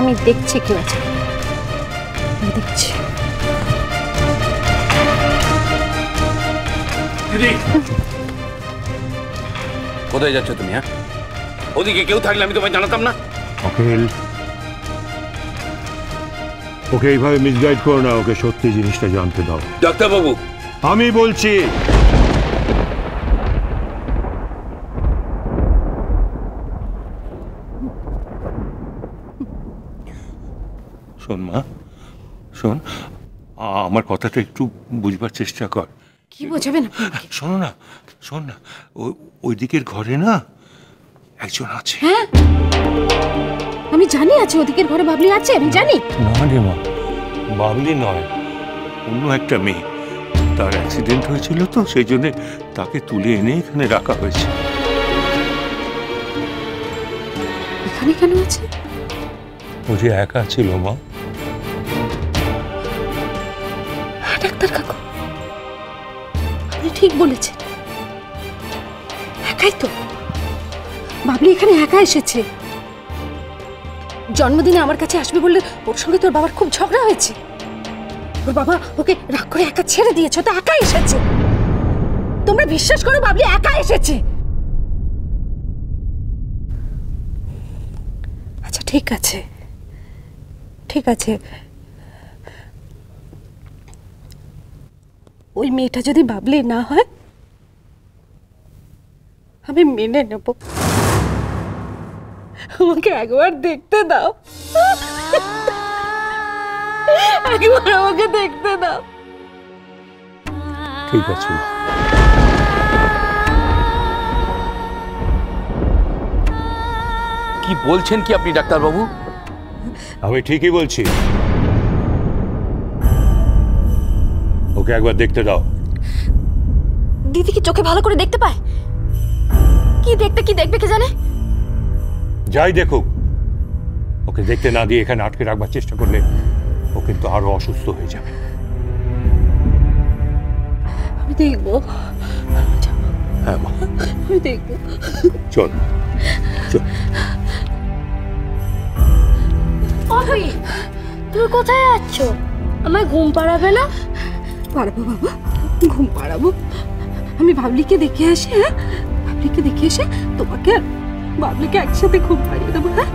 আমি দেখছি কি আছে, আমি দেখছি। কোথায় যাচ্ছ তুমি? হ্যাঁ, ওদিকে কেউ থাকলে আমি তোমায় জানাতাম না। অখিল, ওকে এইভাবে মিসগাইড করো না, ওকে সত্যি জিনিসটা জানতে দাও। ডাক্তারবাবু, আমি বলছি শোন মা, শোন, আমার কথাটা একটু বুঝবার চেষ্টা কর। কি বোঝাবেন? শোনো না, শোন না, ওই দিকের ঘরে না একজন আছে। হ্যাঁ, আমি জানি আছে, ওদিকের ঘরে বাবলি আছে, আমি জানি। না রে মা, বাবলি নয়, অন্য একটা মেয়ে। তার অ্যাক্সিডেন্ট হয়েছিল তো, সেই জন্য তাকে তুলে এনে এখানে রাখা হয়েছে। এখানে কেন আছে? ও যে একা ছিল মা। হ্যাঁ ডাক্তার কাকু, আপনি ঠিক বলেছেন, একাই তো। বাবলি এখানে একা এসেছে। জন্মদিনে আমার কাছে আসবে বললে ওর সঙ্গে তোর বাবার খুব ঝগড়া হয়েছে। ওর বাবা ওকে রাগ করে একা ছেড়ে দিয়েছে, তো একা এসেছে। তোমরা বিশ্বাস করো, বাবলি একা এসেছে। আচ্ছা ঠিক আছে, ঠিক আছে, ওই মেয়েটা যদি বাবলি না হয় আমি মেনে নেব। আমাকে একবার দেখতে দাও, একবার আমাকে দেখতে দাও। ঠিক আছে। কি বলছেন কি আপনি ডাক্তারবাবু? আমি ঠিকই বলছি, ওকে একবার দেখতে দাও। দিদি কি চোখে ভালো করে দেখতে পায়? কি দেখবে কে জানে? যাই দেখুক, ওকে দেখতে না দিয়ে এখানে আটকে রাখবার চেষ্টা করলে ও কিন্তু আরো অসুস্থ হয়ে যাবে। আমি দেখবো। হ্যাঁ মা, আমি দেখবো। চল চল। তুমি কোথায় যাচ্ছ? আমায় ঘুম পাড়াবে না? পাড়াবো বাবা, ঘুম পাড়াবো। আমি বাবলিকে দেখে আসি। হ্যাঁ, বাবলিকে দেখে এসে তোমাকে আর বাবলিকে একসাথে ঘুম পাড়িয়ে দেবো। হ্যাঁ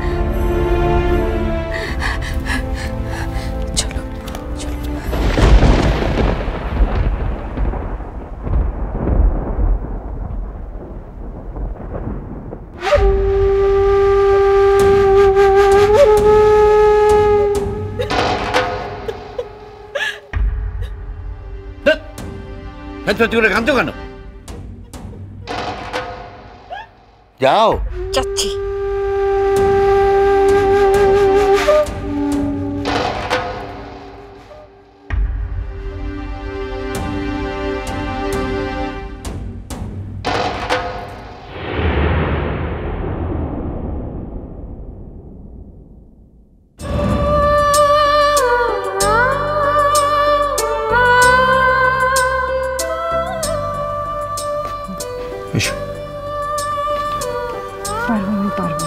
চলো চলো। কাঁদছো কেন? যাও। যাচ্ছি। এসো। পারবো, আমি পারবো,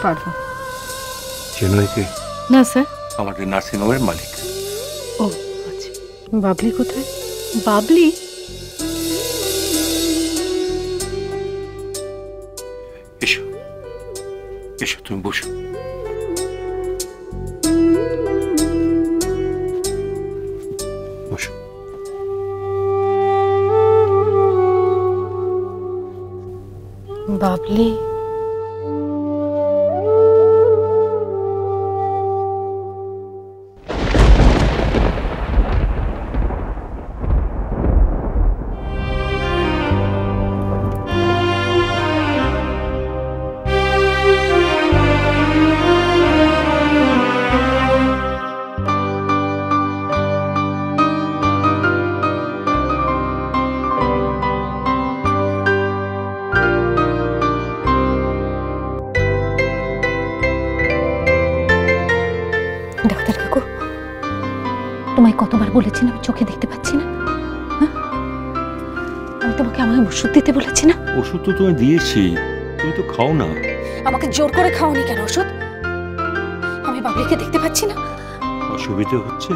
পারবো। চেনো একে? না স্যার। আমাদের নার্সিং হোমের মালিক। ও আচ্ছা। বাবলি কোথায়? বাবলি? এসো এসো, তুমি বসো। বসো। বাবলি? ডাক্তার কাকু, তোমায় কতবার বলেছি না আমি চোখে দেখতে পাচ্ছি না? আমি তোমাকে আমাকে ওষুধ দিতে বলেছি না? ওষুধ তো তোমায় দিয়েছি, তুমি তো খাও না। আমাকে জোর করে খাওনি কেন ওষুধ? বাবলিকে দেখতে পাচ্ছি না। অসুবিধে হচ্ছে?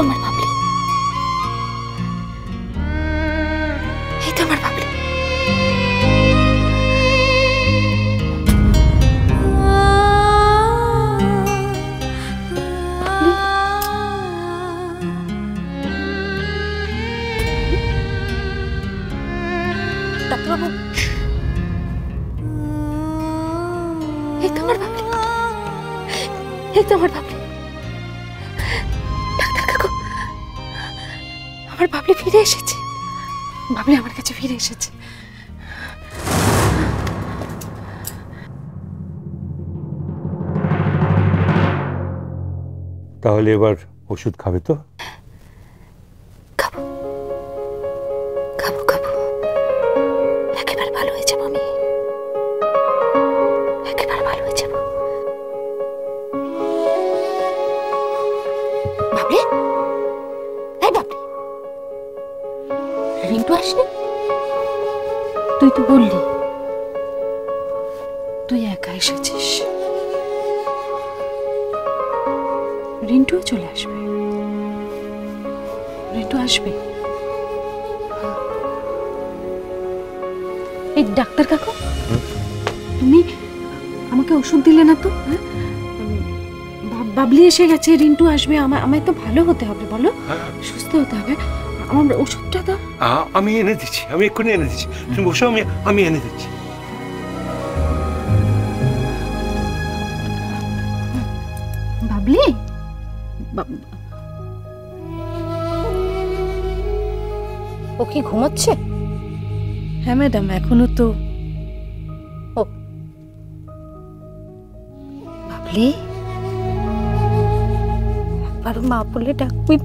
আমার বাবলি, এই তো আমার বাবলি। ডাক্তারবাবু, এই তো আমার বাবলি, এই তো আমার বাবলি। আমার বাবলি ফিরে এসেছে, বাবলি আমার কাছে ফিরে এসেছে। তাহলে এবার ওষুধ খাবে তো? খাবো খাবো খাবো, একেবারে ভালো হয়ে যাবো আমি, একেবারে ভালো হয়ে যাবো। বাবলি, এই বাবলি, রিন্টু আসনি? তুই তো বললি তুই একা এসেছিস। রিন্টুও চলে আসবে, রিন্টু আসবে। এই ডাক্তার কাকু, তুমি আমাকে ওষুধ দিলে না তো? বাবলি এসে গেছে, রিন্টু আসবে, আমায় তো ভালো হতে হবে, বলো সুস্থ হতে হবে। আমার ওষুধটা দাও। আমি এনে দিচ্ছি, আমি এক্ষুনি এনে দিচ্ছি, তুমি বসো, আমি এনে দিচ্ছি। বাবলি, ও কি ঘুমাচ্ছে? হ্যাঁ ম্যাডাম, এখনো তো। ও বাবলি, একবার মা বলে ডাকবি।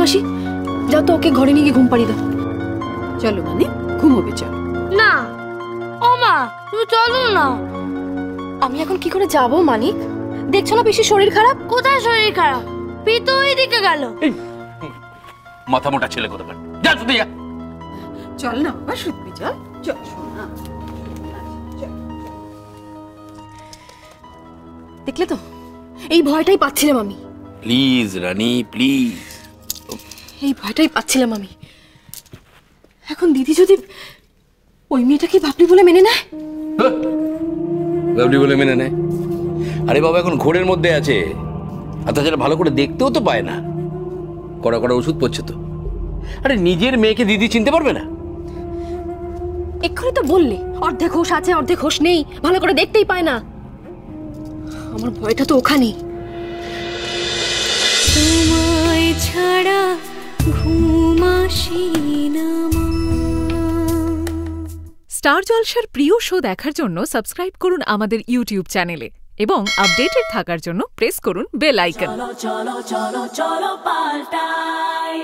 মাসি, যাও তো ওকে ঘরে নিয়ে গিয়ে ঘুম পাড়িয়ে দাও। চলো মানে, ঘুমোবে চলো। না ও মা, তুমি চলো না। আমি এখন কি করে যাব মানিক? দেখছো না বেশি শরীর খারাপ। কোথায় শরীর খারাপ? পিতু ওইদিকে গেল। মাথা মোটা ছেলে কোথাকার, যা শুধু যা। চল না বাবা, শুধবি, চল চল শোনা। দেখলে তো, এই ভয়টাই পাচ্ছিলাম আমি। Please Rani, please. এই ভয়টাই পাচ্ছিলাম আমি। এখন দিদি যদি ওই মেয়েটাকে বাবলি বলে মেনে নেয়? বাবলি বলে মেনে নেয়? আরে বাবা, এখন ঘোরের মধ্যে আছে, আর তাছাড়া ভালো করে দেখতেও তো পায় না, কড়া কড়া ওষুধ পড়ছে তো। আরে নিজের মেয়েকে দিদি চিনতে পারবে না? এক্ষুনি তো বললে অর্ধেক হোশ আছে অর্ধেক হোশ নেই, ভালো করে দেখতেই পায় না। আমার ভয়টা তো ওখানেই। তোমায় ছাড়া ঘুম আসে না। স্টার জলসার প্রিয় শো দেখার জন্য সাবস্ক্রাইব করুন আমাদের ইউটিউব চ্যানেলে এবং আপডেটেড থাকার জন্য প্রেস করুন বেল আইকন। চলো চলো চলো চলো পাল্টাই।